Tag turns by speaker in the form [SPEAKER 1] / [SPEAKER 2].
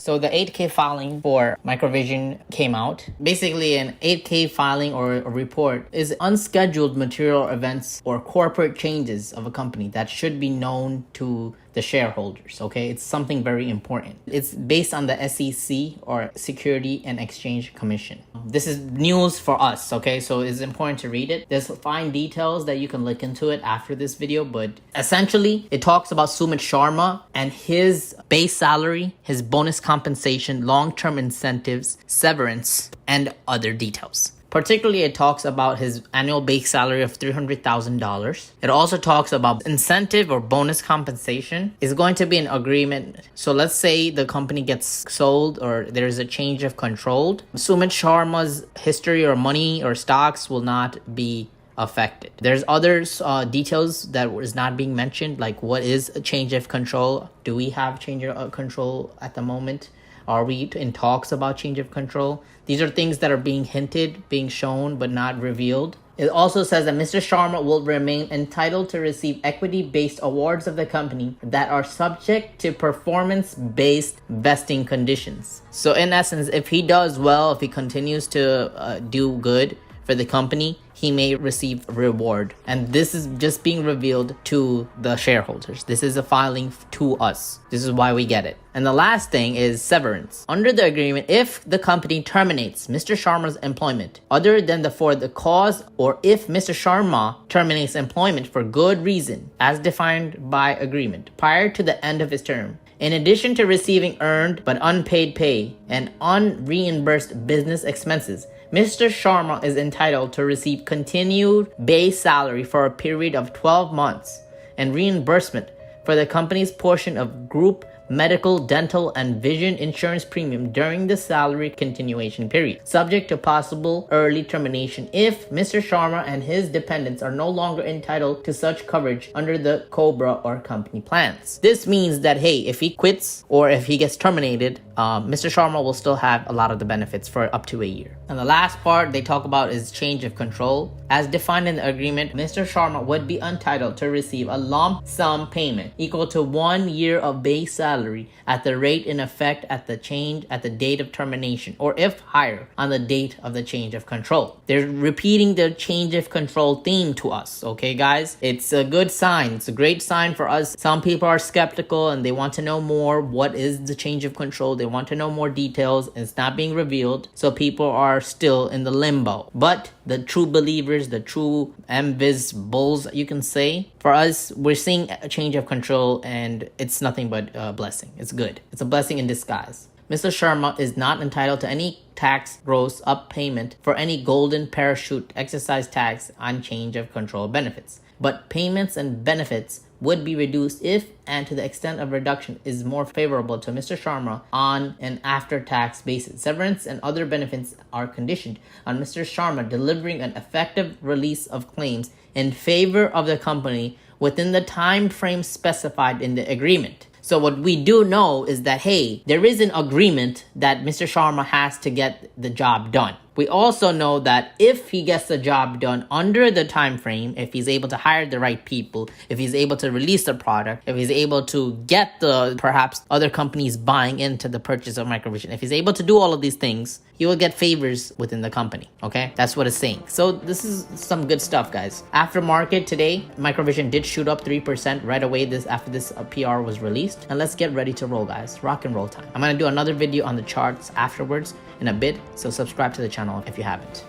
[SPEAKER 1] So the 8K filing for Microvision came out. Basically, an 8K filing or a report is unscheduled material events or corporate changes of a company that should be known to the shareholders, okay? It's something very important. It's based on the SEC or Security and Exchange Commission. This is news for us, okay? So it's important to read it. There's fine details that you can look into it after this video, but essentially it talks about Sumit Sharma and his base salary, his bonus compensation, long-term incentives, severance, and other details. Particularly, it talks about his annual base salary of $300,000. It also talks about incentive or bonus compensation is going to be an agreement. So let's say the company gets sold or there's a change of control. Sumit Sharma's history or money or stocks will not be affected. There's other details that is not being mentioned, like what is a change of control? Do we have change of control at the moment? Are we in talks about change of control? These are things that are being hinted, being shown, but not revealed. It also says that Mr. Sharma will remain entitled to receive equity-based awards of the company that are subject to performance-based vesting conditions. So in essence, if he does well, if he continues to do good for the company, he may receive a reward. And this is just being revealed to the shareholders. This is a filing to us. This is why we get it. And the last thing is severance. Under the agreement, if the company terminates Mr. Sharma's employment other than for the cause, or if Mr. Sharma terminates employment for good reason as defined by agreement prior to the end of his term, in addition to receiving earned but unpaid pay and unreimbursed business expenses, Mr. Sharma is entitled to receive continued base salary for a period of 12 months and reimbursement for the company's portion of group medical, dental, and vision insurance premium during the salary continuation period, subject to possible early termination if Mr. Sharma and his dependents are no longer entitled to such coverage under the COBRA or company plans. This means that, hey, if he quits or if he gets terminated, Mr. Sharma will still have a lot of the benefits for up to a year. And the last part they talk about is change of control. As defined in the agreement, Mr. Sharma would be entitled to receive a lump sum payment equal to 1 year of base salary at the rate in effect at the date of termination, or if higher, on the date of the change of control. They're repeating the change of control theme to us, okay guys? It's a good sign. It's a great sign for us. Some people are skeptical and they want to know more. What is the change of control? They want to know more details. It's not being revealed, so people are still in the limbo. But the true believers, the true MViz bulls, you can say, for us, we're seeing a change of control and it's nothing but a blessing. It's good. It's a blessing in disguise. Mr. Sharma is not entitled to any tax gross up payment for any golden parachute exercise tax on change of control benefits. But payments and benefits would be reduced if and to the extent of reduction is more favorable to Mr. Sharma on an after-tax basis. Severance and other benefits are conditioned on Mr. Sharma delivering an effective release of claims in favor of the company within the time frame specified in the agreement. So what we do know is that, hey, there is an agreement that Mr. Sharma has to get the job done. We also know that if he gets the job done under the time frame, if he's able to hire the right people, if he's able to release the product, if he's able to get the perhaps other companies buying into the purchase of Microvision, if he's able to do all of these things, he will get favors within the company. Okay, that's what it's saying. So this is some good stuff, guys. After market today, Microvision did shoot up 3% right away after this PR was released. And let's get ready to roll, guys. Rock and roll time. I'm gonna do another video on the charts afterwards in a bit, so subscribe to the channel if you haven't.